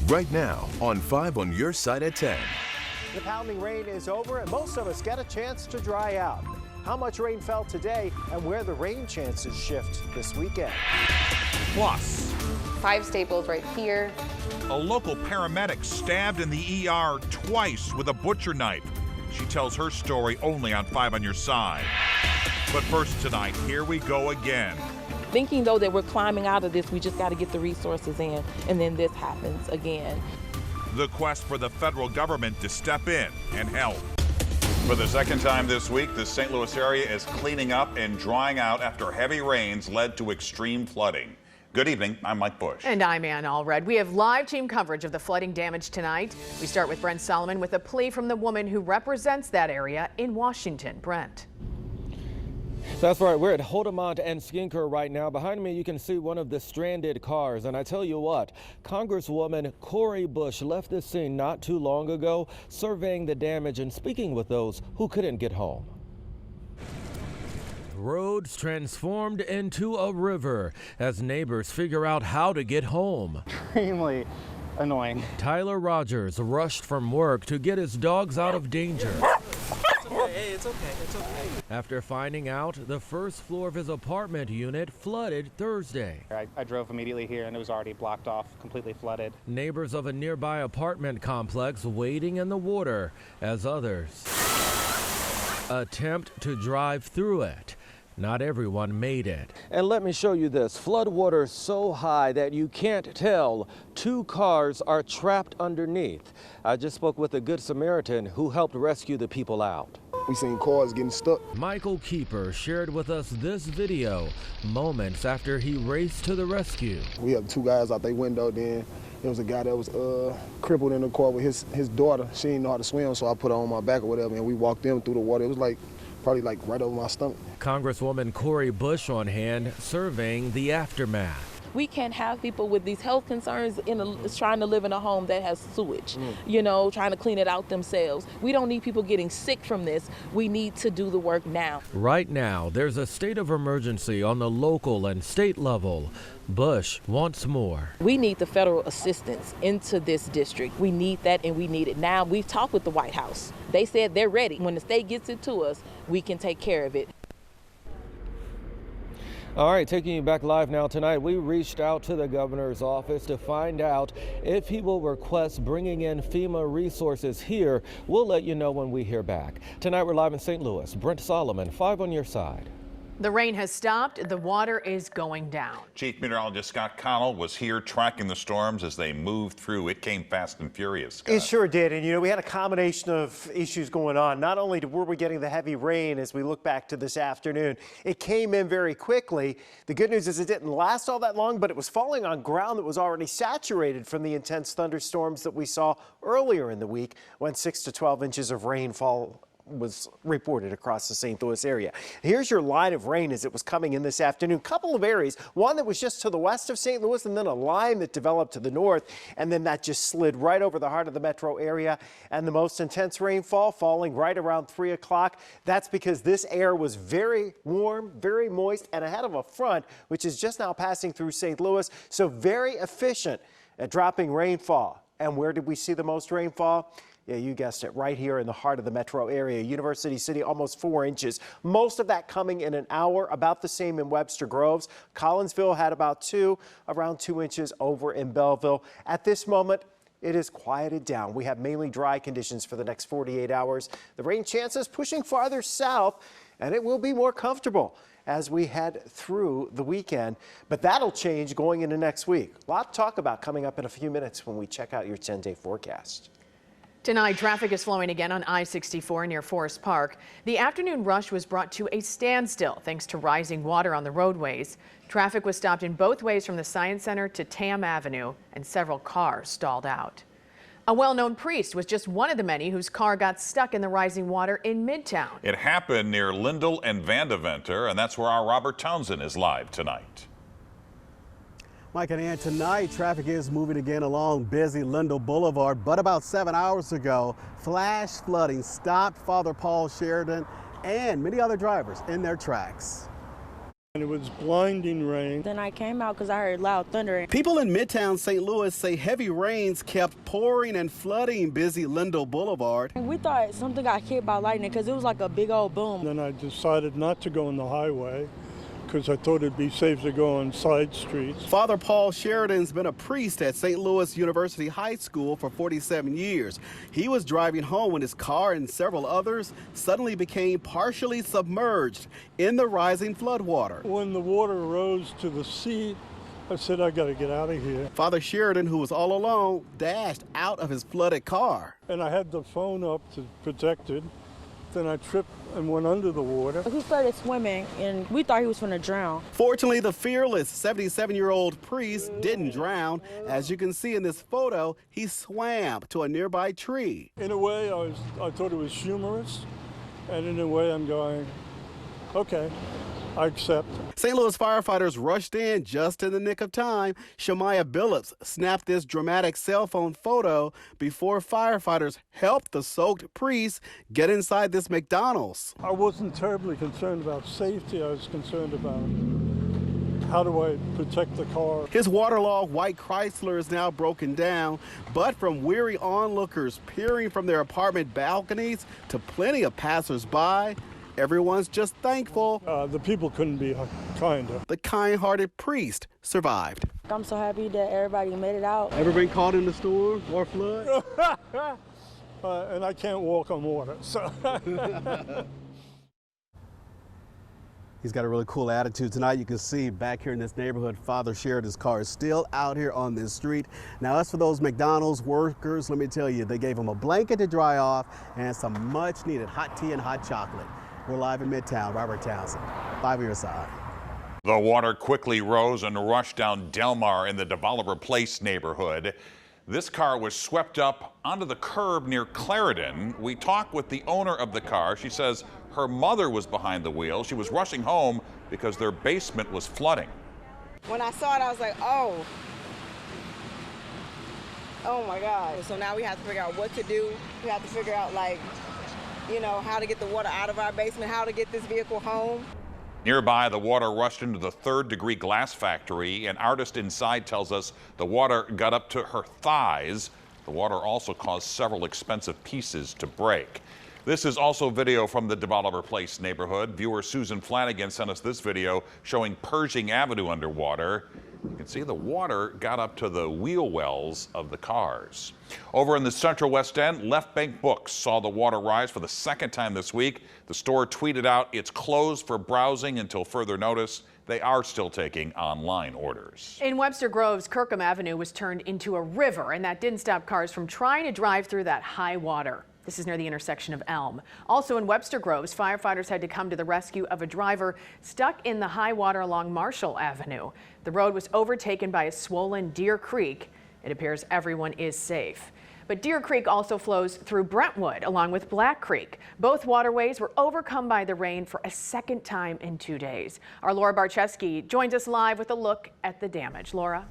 right now on 5 on your side at 10. The pounding rain is over and most of us get a chance to dry out. How much rain fell today and where the rain chances shift this weekend. Plus, 5 staples right here. a local paramedic stabbed in the ER twice with a butcher knife. She tells her story only on 5 on your side. But first tonight, here we go again. Thinking though that we're climbing out of this, we just got to get the resources in, and then this happens again. The quest for the federal government to step in and help. For the second time this week, the St. Louis area is cleaning up and drying out after heavy rains led to extreme flooding. Good evening, I'm Mike Bush. And I'm Ann Allred. We have live team coverage of the flooding damage tonight. We start with Brent Solomon with a plea from the woman who represents that area in Washington. Brent. That's right. We're at Holdemont and Skinker right now. Behind me, you can see one of the stranded cars. And I tell you what, Congresswoman Cori Bush left this scene not too long ago, surveying the damage and speaking with those who couldn't get home. Roads transformed into a river as neighbors figure out how to get home. Extremely annoying. Tyler Rogers rushed from work to get his dogs out of danger. It's okay. After finding out the first floor of his apartment unit flooded Thursday. I drove immediately here and it was already blocked off, completely flooded. Neighbors of a nearby apartment complex wading in the water as others attempt to drive through it. Not everyone made it. And let me show you this. Flood water so high that you can't tell. 2 cars are trapped underneath. I just spoke with a Good Samaritan who helped rescue the people out. We seen cars getting stuck. Michael Keeper shared with us this video moments after he raced to the rescue. We had 2 guys out their window. Then there was a guy that was crippled in the car with his daughter. She didn't know how to swim, so I put her on my back or whatever, and we walked them through the water. It was probably right over my stomach. Congresswoman Cori Bush on hand surveying the aftermath. We can't have people with these health concerns trying to live in a home that has sewage, trying to clean it out themselves. We don't need people getting sick from this. We need to do the work now. Right now, there's a state of emergency on the local and state level. Bush wants more. We need the federal assistance into this district. We need that, and we need it now. We've talked with the White House. They said they're ready. When the state gets it to us, we can take care of it. All right, taking you back live now tonight, we reached out to the governor's office to find out if he will request bringing in FEMA resources here. We'll let you know when we hear back. Tonight, we're live in St. Louis. Brent Solomon, 5 on your side. The rain has stopped. The water is going down. Chief Meteorologist Scott Connell was here tracking the storms as they moved through. It came fast and furious, Scott. It sure did. And, we had a combination of issues going on. Not only were we getting the heavy rain as we look back to this afternoon, it came in very quickly. The good news is it didn't last all that long, but it was falling on ground that was already saturated from the intense thunderstorms that we saw earlier in the week when 6 to 12 inches of rainfall was reported across the St. Louis area. Here's your line of rain as it was coming in this afternoon. Couple of areas, one that was just to the west of St. Louis and then a line that developed to the north, and then that just slid right over the heart of the metro area. And the most intense rainfall falling right around 3 o'clock. That's because this air was very warm, very moist, and ahead of a front which is just now passing through St. Louis. So very efficient at dropping rainfall. And where did we see the most rainfall? Yeah, you guessed it, right here in the heart of the metro area. University City, almost 4 inches. Most of that coming in an hour, about the same in Webster Groves. Collinsville had about 2, around 2 inches over in Belleville. At this moment, it is quieted down. We have mainly dry conditions for the next 48 hours. The rain chances pushing farther south, and it will be more comfortable as we head through the weekend. But that'll change going into next week. A lot to talk about coming up in a few minutes when we check out your 10-day forecast. Tonight, traffic is flowing again on I-64 near Forest Park. The afternoon rush was brought to a standstill thanks to rising water on the roadways. Traffic was stopped in both ways from the Science Center to Tam Avenue, and several cars stalled out. A well-known priest was just one of the many whose car got stuck in the rising water in Midtown. It happened near Lindell and Vandeventer, and that's where our Robert Townsend is live tonight. Mike and Ann, tonight traffic is moving again along busy Lindell Boulevard, but about 7 hours ago, flash flooding stopped Father Paul Sheridan and many other drivers in their tracks. And it was blinding rain. Then I came out because I heard loud thunder. People in Midtown St. Louis say heavy rains kept pouring and flooding busy Lindell Boulevard. We thought something got hit by lightning because it was like a big old boom. Then I decided not to go on the highway because I thought it'd be safe to go on side streets. Father Paul Sheridan's been a priest at St. Louis University High School for 47 years. He was driving home when his car and several others suddenly became partially submerged in the rising floodwater. When the water rose to the sea, I said, I got to get out of here. Father Sheridan, who was all alone, dashed out of his flooded car. And I had the phone up to protect it. Then I tripped and went under the water. He started swimming, and we thought he was going to drown. Fortunately, the fearless 77-year-old priest didn't drown. As you can see in this photo, he swam to a nearby tree. In a way, I thought it was humorous, and in a way, I'm going, okay, I accept. St. Louis firefighters rushed in just in the nick of time. Shemaiah Billups snapped this dramatic cell phone photo before firefighters helped the soaked priest get inside this McDonald's. I wasn't terribly concerned about safety. I was concerned about how do I protect the car. His waterlogged white Chrysler is now broken down, but from weary onlookers peering from their apartment balconies to plenty of passersby, everyone's just thankful. The people couldn't be kinder. The kind-hearted priest survived. I'm so happy that everybody made it out. Ever been caught in the storm or flood? And I can't walk on water, so. He's got a really cool attitude tonight. You can see back here in this neighborhood, Father Sheridan's car is still out here on this street. Now, as for those McDonald's workers, let me tell you, they gave them a blanket to dry off and some much needed hot tea and hot chocolate. We're live in Midtown. Robert Townsend, 5 on your side. The water quickly rose and rushed down Delmar in the Developer Place neighborhood. This car was swept up onto the curb near Clarendon. We talked with the owner of the car. She says her mother was behind the wheel. She was rushing home because their basement was flooding. When I saw it, I was like, oh my God. So now we have to figure out what to do. We have to figure out, like, you know, how to get the water out of our basement, how to get this vehicle home. Nearby, the water rushed into the third-degree glass factory. An artist inside tells us the water got up to her thighs. The water also caused several expensive pieces to break. This is also video from the Developer Place neighborhood. Viewer Susan Flanagan sent us this video showing Pershing Avenue underwater. You can see the water got up to the wheel wells of the cars. Over in the Central West End, Left Bank Books saw the water rise for the second time this week. The store tweeted out it's closed for browsing until further notice. They are still taking online orders. In Webster Groves, Kirkham Avenue was turned into a river, and that didn't stop cars from trying to drive through that high water. This is near the intersection of Elm. Also in Webster Groves, firefighters had to come to the rescue of a driver stuck in the high water along Marshall Avenue. The road was overtaken by a swollen Deer Creek. It appears everyone is safe. But Deer Creek also flows through Brentwood along with Black Creek. Both waterways were overcome by the rain for a second time in 2 days. Our Laura Barczewski joins us live with a look at the damage. Laura.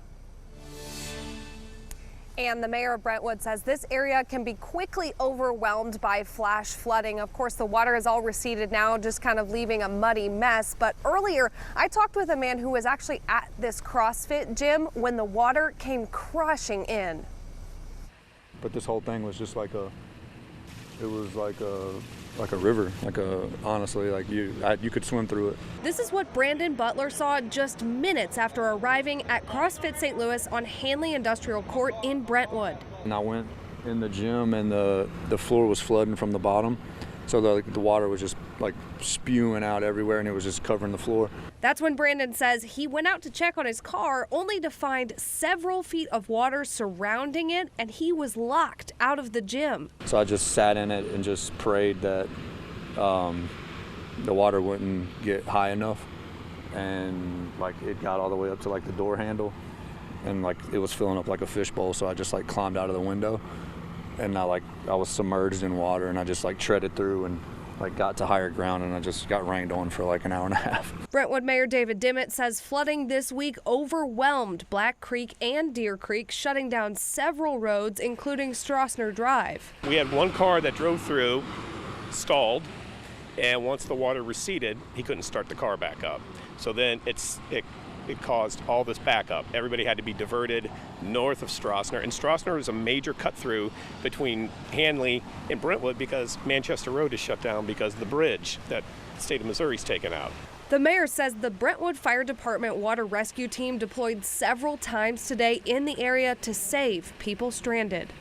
And the mayor of Brentwood says this area can be quickly overwhelmed by flash flooding. Of course, the water is all receded now, just kind of leaving a muddy mess. But earlier, I talked with a man who was actually at this CrossFit gym when the water came crushing in. But this whole thing was just like a river, honestly, like you could swim through it. This is what Brandon Butler saw just minutes after arriving at CrossFit St. Louis on Hanley Industrial Court in Brentwood. And I went in the gym and the floor was flooding from the bottom. So the water was just like spewing out everywhere and it was just covering the floor. That's when Brandon says he went out to check on his car only to find several feet of water surrounding it, and he was locked out of the gym. So I just sat in it and just prayed that the water wouldn't get high enough, and like it got all the way up to like the door handle, and like it was filling up like a fishbowl. So I just like climbed out of the window, and I was submerged in water, and I just like treaded through and like got to higher ground, and I just got rained on for like an hour and a half. Brentwood Mayor David Dimmitt says flooding this week overwhelmed Black Creek and Deer Creek, shutting down several roads, including Stroessner Drive. We had one car that drove through, stalled, and once the water receded, he couldn't start the car back up. So then it caused all this backup. Everybody had to be diverted north of Stroessner, and Stroessner is a major cut through between Hanley and Brentwood because Manchester Road is shut down because of the bridge that the state of Missouri's taken out. The mayor says the Brentwood Fire Department water rescue team deployed several times today in the area to save people stranded.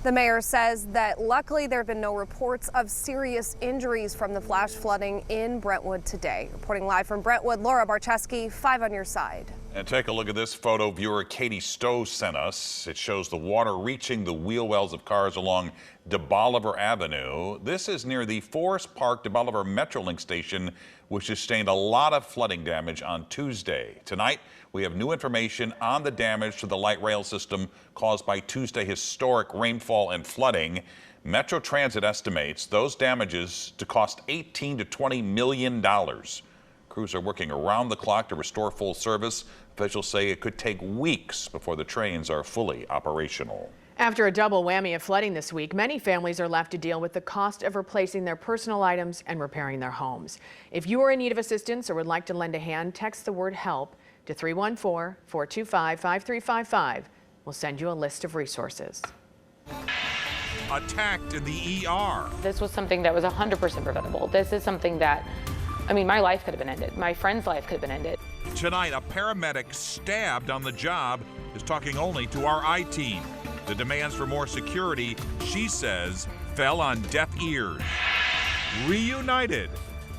The mayor says that luckily there have been no reports of serious injuries from the flash flooding in Brentwood today. Reporting live from Brentwood, Laura Barcheski, 5 on your side. And take a look at this photo viewer Katie Stowe sent us. It shows the water reaching the wheel wells of cars along De Bolivar Avenue. This is near the Forest Park De Bolivar Metrolink station, which sustained a lot of flooding damage on Tuesday. Tonight, we have new information on the damage to the light rail system caused by Tuesday historic rainfall and flooding. Metro Transit estimates those damages to cost $18 to $20 million. Crews are working around the clock to restore full service. Officials say it could take weeks before the trains are fully operational. After a double whammy of flooding this week, many families are left to deal with the cost of replacing their personal items and repairing their homes. If you are in need of assistance or would like to lend a hand, text the word HELP to 314-425-5355. We'll send you a list of resources. Attacked in the ER. This was something that was 100% preventable. This is something that, I mean, my life could have been ended. My friend's life could have been ended. Tonight, a paramedic stabbed on the job is talking only to our I-team. The demands for more security, she says, fell on deaf ears. Reunited.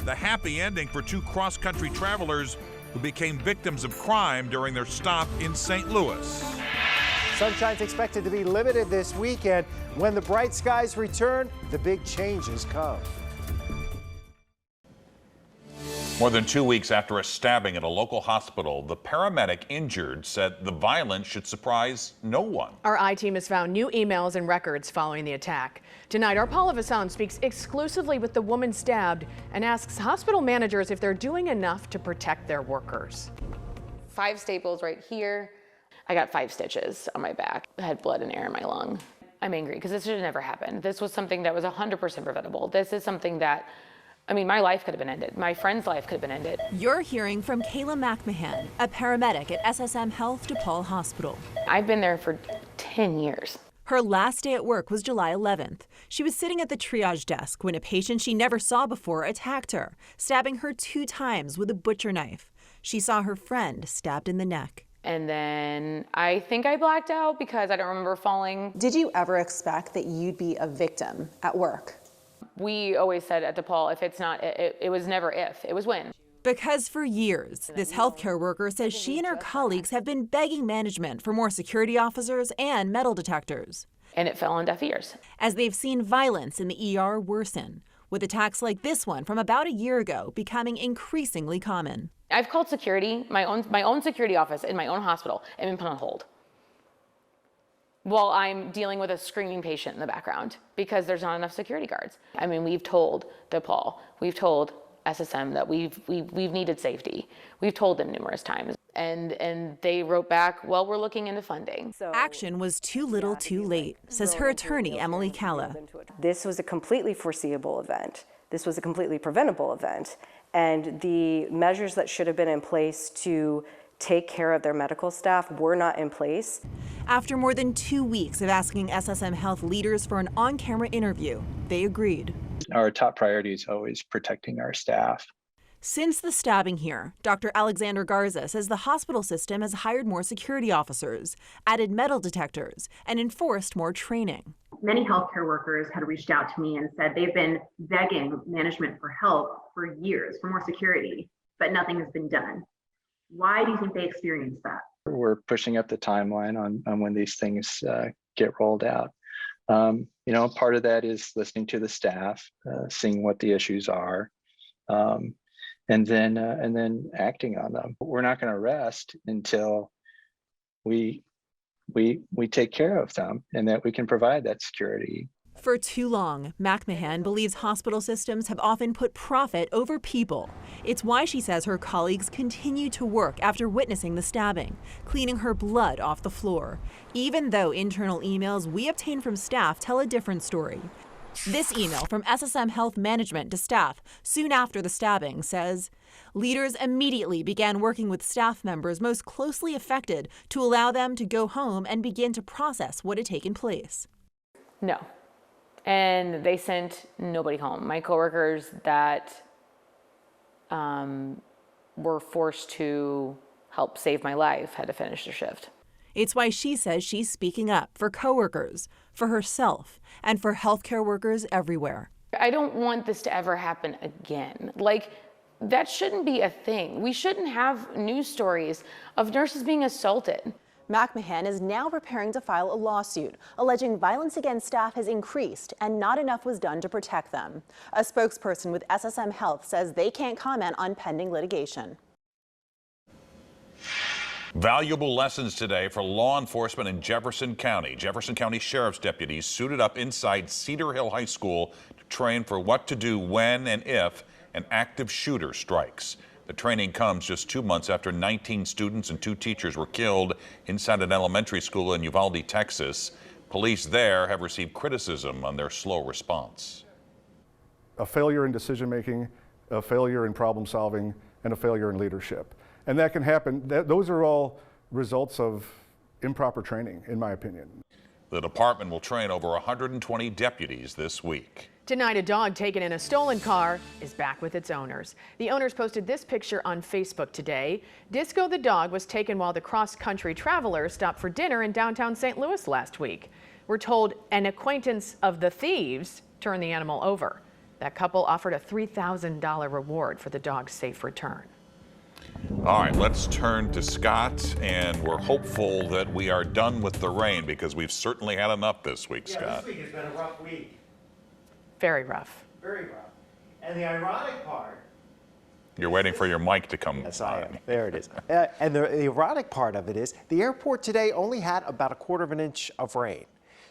The happy ending for 2 cross-country travelers who became victims of crime during their stop in St. Louis. Sunshine's expected to be limited this weekend. When the bright skies return, the big changes come. More than 2 weeks after a stabbing at a local hospital, the paramedic injured said the violence should surprise no one. Our I-team has found new emails and records following the attack. Tonight, our Paula Vasson speaks exclusively with the woman stabbed and asks hospital managers if they're doing enough to protect their workers. 5 staples right here. I got 5 stitches on my back. I had blood and air in my lung. I'm angry because this should have never happened. This was something that was 100% preventable. This is something that, I mean, my life could have been ended. My friend's life could have been ended. You're hearing from Kayla McMahon, a paramedic at SSM Health DePaul Hospital. I've been there for 10 years. Her last day at work was July 11th. She was sitting at the triage desk when a patient she never saw before attacked her, stabbing her 2 times with a butcher knife. She saw her friend stabbed in the neck. And then I think I blacked out because I don't remember falling. Did you ever expect that you'd be a victim at work? We always said at DePaul, if it's not, it was never if, it was when. Because for years, this healthcare worker says she and her colleagues have been begging management for more security officers and metal detectors. And it fell on deaf ears. As they've seen violence in the ER worsen, with attacks like this one from about a year ago becoming increasingly common. I've called security, my own security office in my own hospital, and been put on hold while I'm dealing with a screaming patient in the background because there's not enough security guards. I mean, we've told DePaul, we've told SSM that we've needed safety. We've told them numerous times. And they wrote back, well, we're looking into funding. Action was too little too late, says her attorney, Emily Calla. This was a completely foreseeable event. This was a completely preventable event. And the measures that should have been in place to take care of their medical staff were not in place. After more than 2 weeks of asking SSM Health leaders for an on-camera interview, they agreed. Our top priority is always protecting our staff. Since the stabbing here, Dr. Alexander Garza says the hospital system has hired more security officers, added metal detectors, and enforced more training. Many healthcare workers had reached out to me and said they've been begging management for help for years, for more security, but nothing has been done. Why do you think they experienced that? We're pushing up the timeline on when these things get rolled out. Part of that is listening to the staff, seeing what the issues are, and then acting on them. We're not going to rest until we take care of them and that we can provide that security. For too long, McMahon believes hospital systems have often put profit over people. It's why she says her colleagues continue to work after witnessing the stabbing, cleaning her blood off the floor, even though internal emails we obtain from staff tell a different story. This email from SSM Health Management to staff soon after the stabbing says, leaders immediately began working with staff members most closely affected to allow them to go home and begin to process what had taken place. No. And they sent nobody home. My coworkers that were forced to help save my life had to finish their shift. It's why she says she's speaking up for coworkers, for herself, and for healthcare workers everywhere. I don't want this to ever happen again. Like, that shouldn't be a thing. We shouldn't have news stories of nurses being assaulted. McMahon is now preparing to file a lawsuit, alleging violence against staff has increased and not enough was done to protect them. A spokesperson with SSM Health says they can't comment on pending litigation. Valuable lessons today for law enforcement in Jefferson County. Jefferson County Sheriff's deputies suited up inside Cedar Hill High School to train for what to do when and if an active shooter strikes. The training comes just 2 months after 19 students and 2 teachers were killed inside an elementary school in Uvalde, Texas. Police there have received criticism on their slow response. A failure in decision making, a failure in problem solving, and a failure in leadership. And that can happen. Those are all results of improper training, in my opinion. The department will train over 120 deputies this week. Tonight, a dog taken in a stolen car is back with its owners. The owners posted this picture on Facebook today. Disco the dog was taken while the cross-country traveler stopped for dinner in downtown St. Louis last week. We're told an acquaintance of the thieves turned the animal over. That couple offered a $3,000 reward for the dog's safe return. All right, let's turn to Scott, and we're hopeful that we are done with the rain because we've certainly had enough this week, Scott. This week has been a rough week. Very rough. Very rough. And the ironic part. You're waiting for your mic to come. Yes, I am. There it is. And the ironic part of it is the airport today only had about 1/4 inch of rain.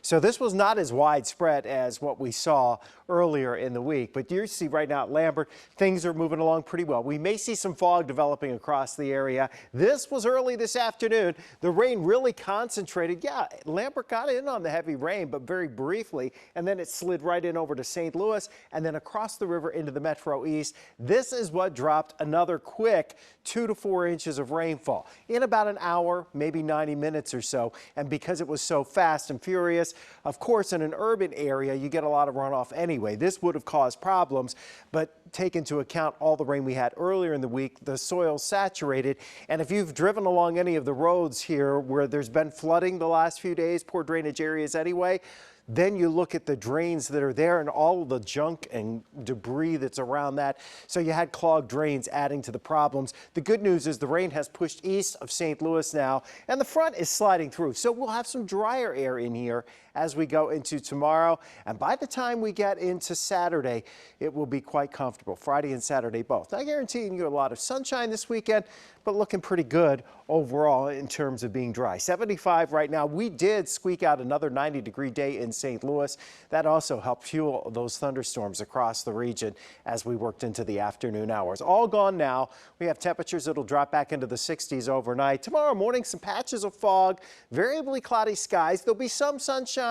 So this was not as widespread as what we saw earlier in the week. But you see right now at Lambert, things are moving along pretty well. We may see some fog developing across the area. This was early this afternoon. The rain really concentrated. Yeah, Lambert got in on the heavy rain, but very briefly. And then it slid right in over to St. Louis and then across the river into the Metro East. This is what dropped another quick 2 to 4 inches of rainfall in about an hour, maybe 90 minutes or so. And because it was so fast and furious, of course, in an urban area, you get a lot of runoff anyway. This would have caused problems, but take into account all the rain we had earlier in the week, the soil's saturated. And if you've driven along any of the roads here where there's been flooding the last few days, poor drainage areas anyway, then you look at the drains that are there and all the junk and debris that's around that. So you had clogged drains adding to the problems. The good news is the rain has pushed east of St. Louis now, and the front is sliding through. So we'll have some drier air in here as we go into tomorrow. And by the time we get into Saturday, it will be quite comfortable. Friday and Saturday both. Not guaranteeing you a lot of sunshine this weekend, but looking pretty good overall in terms of being dry. 75 right now. We did squeak out another 90-degree day in St. Louis. That also helped fuel those thunderstorms across the region as we worked into the afternoon hours. All gone now. We have temperatures that'll drop back into the 60s overnight. Tomorrow morning, some patches of fog, variably cloudy skies. There'll be some sunshine.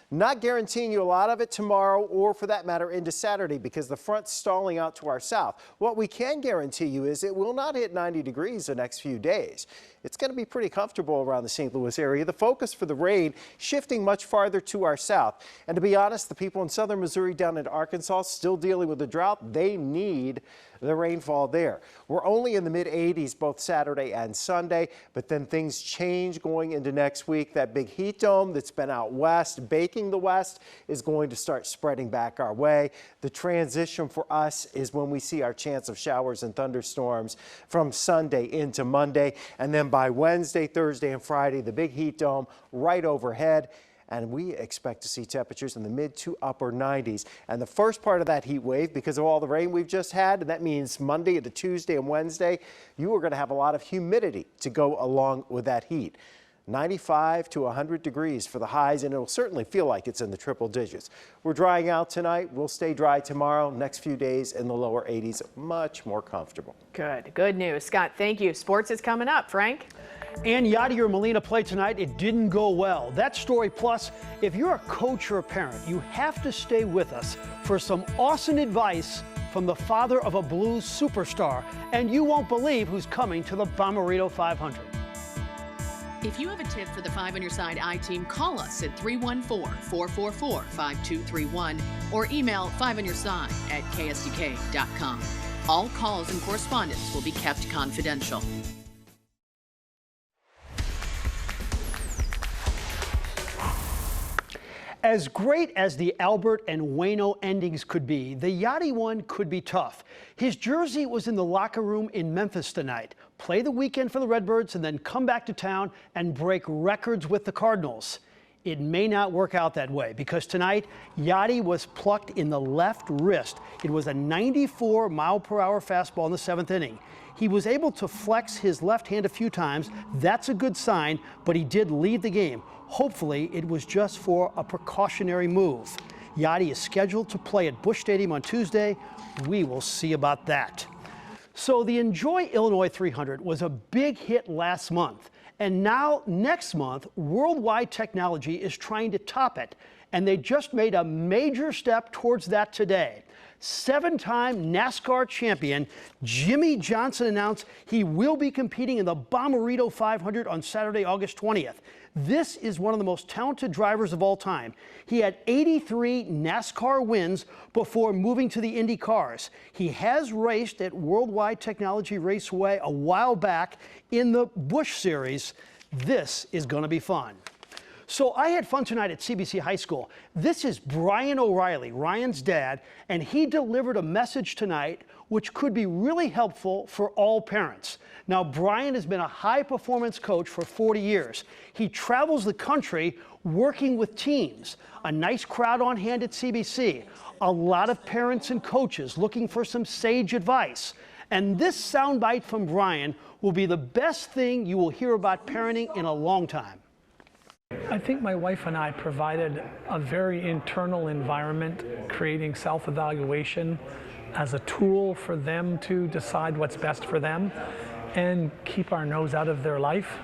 Not guaranteeing you a lot of it tomorrow or for that matter into Saturday because the front's stalling out to our south. What we can guarantee you is it will not hit 90 degrees the next few days. It's going to be pretty comfortable around the St. Louis area. The focus for the rain shifting much farther to our south. And to be honest, the people in southern Missouri down in Arkansas still dealing with the drought. They need the rainfall there. We're only in the mid-80s both Saturday and Sunday, but then things change going into next week. That big heat dome that's been out west, baking the west, is going to start spreading back our way. The transition for us is when we see our chance of showers and thunderstorms from Sunday into Monday. And then by Wednesday, Thursday, and Friday, the big heat dome right overhead. And we expect to see temperatures in the mid to upper 90s. And the first part of that heat wave, because of all the rain we've just had, and that means Monday into Tuesday and Wednesday, you are going to have a lot of humidity to go along with that heat. 95 to 100 degrees for the highs, and it'll certainly feel like it's in the triple digits. We're drying out tonight. We'll stay dry tomorrow. Next few days in the lower 80s, much more comfortable. Good news. Scott, thank you. Sports is coming up. Frank? And Yadi or Melina played tonight. It didn't go well. That story, plus, if you're a coach or a parent, you have to stay with us for some awesome advice from the father of a blues superstar. And you won't believe who's coming to the Bommarito 500. If you have a tip for the 5 on Your Side I-Team, call us at 314-444-5231 or email 5onyourside@ksdk.com. All calls and correspondence will be kept confidential. As great as the Albert and Waino endings could be, the Yachty one could be tough. His jersey was in the locker room in Memphis tonight. Play the weekend for the Redbirds and then come back to town and break records with the Cardinals. It may not work out that way because tonight, Yachty was plucked in the left wrist. It was a 94-mile-per-hour fastball in the 7th inning. He was able to flex his left hand a few times. That's a good sign, but he did leave the game. Hopefully, it was just for a precautionary move. Yachty is scheduled to play at Busch Stadium on Tuesday. We will see about that. So the Enjoy Illinois 300 was a big hit last month. And now, next month, Worldwide Technology is trying to top it. And they just made a major step towards that today. 7-time NASCAR champion Jimmy Johnson announced he will be competing in the Bommarito 500 on Saturday, August 20th. This is one of the most talented drivers of all time. He had 83 NASCAR wins before moving to the Indy cars. He has raced at Worldwide Technology Raceway a while back in the Busch Series. This is going to be fun. So I had fun tonight at CBC High School. This is Brian O'Reilly, Ryan's dad, and he delivered a message tonight which could be really helpful for all parents. Now, Brian has been a high-performance coach for 40 years. He travels the country working with teams, a nice crowd on hand at CBC, a lot of parents and coaches looking for some sage advice. And this soundbite from Brian will be the best thing you will hear about parenting in a long time. I think my wife and I provided a very internal environment, creating self-evaluation as a tool for them to decide what's best for them and keep our nose out of their life.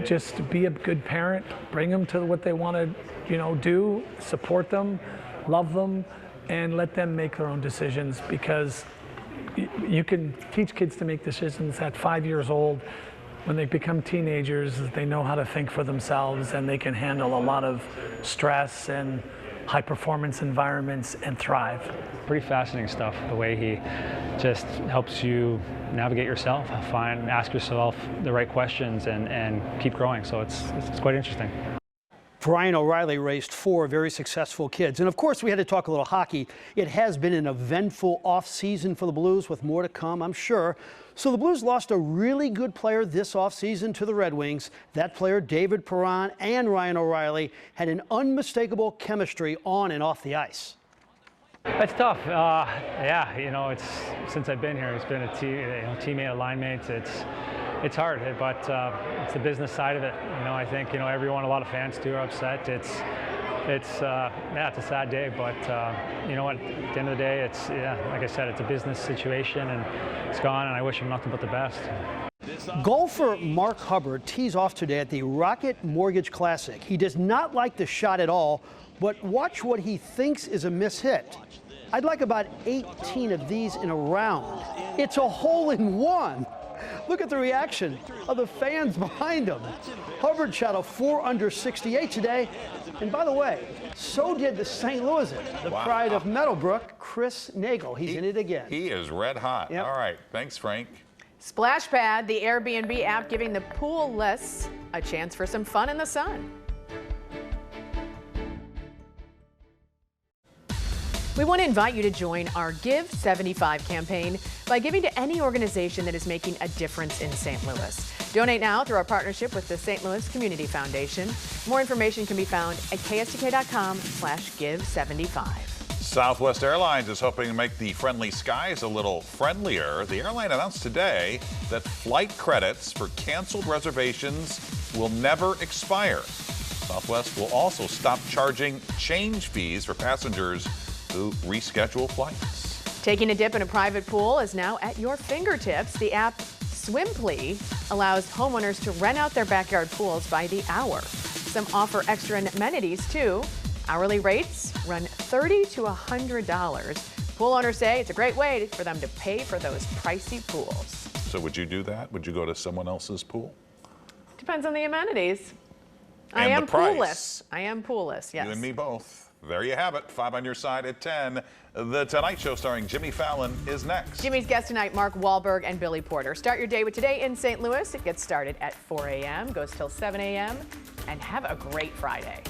Just be a good parent, bring them to what they want to, do, support them, love them, and let them make their own decisions, because you can teach kids to make decisions at 5 years old. When they become teenagers, they know how to think for themselves and they can handle a lot of stress and high performance environments and thrive. Pretty fascinating stuff, the way he just helps you navigate yourself, ask yourself the right questions and keep growing. So it's quite interesting. Brian O'Reilly raised 4 very successful kids. And of course, we had to talk a little hockey. It has been an eventful offseason for the Blues, with more to come, I'm sure. So the Blues lost a really good player this offseason to the Red Wings. That player, David Perron, and Ryan O'Reilly had an unmistakable chemistry on and off the ice. It's tough. Yeah, it's since I've been here, it's been a teammate, alignment. It's hard, but it's the business side of it. I think everyone, a lot of fans too, are upset. It's a sad day, but you know what? At the end of the day, it's like I said, it's a business situation, and it's gone. And I wish him nothing but the best. Golfer Mark Hubbard tees off today at the Rocket Mortgage Classic. He does not like the shot at all, but watch what he thinks is a mishit. I'd like about 18 of these in a round. It's a hole-in-one. Look at the reaction of the fans behind him. Hubbard shot a 4 under 68 today. And by the way, so did the St. Louisan, the pride of Meadowbrook, Chris Nagel. He's in it again. He is red hot. Yep. All right. Thanks, Frank. Splash Pad, the Airbnb app giving the pool-less a chance for some fun in the sun. We want to invite you to join our Give 75 campaign by giving to any organization that is making a difference in St. Louis. Donate now through our partnership with the St. Louis Community Foundation. More information can be found at ksdk.com/give75. Southwest Airlines is hoping to make the friendly skies a little friendlier. The airline announced today that flight credits for canceled reservations will never expire. Southwest will also stop charging change fees for passengers who reschedule flights. Taking a dip in a private pool is now at your fingertips. The app Swimply allows homeowners to rent out their backyard pools by the hour. Some offer extra amenities too. Hourly rates run $30 to $100. Pool owners say it's a great way for them to pay for those pricey pools. So would you do that? Would you go to someone else's pool? Depends on the amenities. And I am the price. poolless. I am poolless, yes. You and me both. There you have it. 5 on your side at 10. The Tonight Show starring Jimmy Fallon is next. Jimmy's guests tonight, Mark Wahlberg and Billy Porter. Start your day with Today in St. Louis. It gets started at 4 a.m., goes till 7 a.m., and have a great Friday.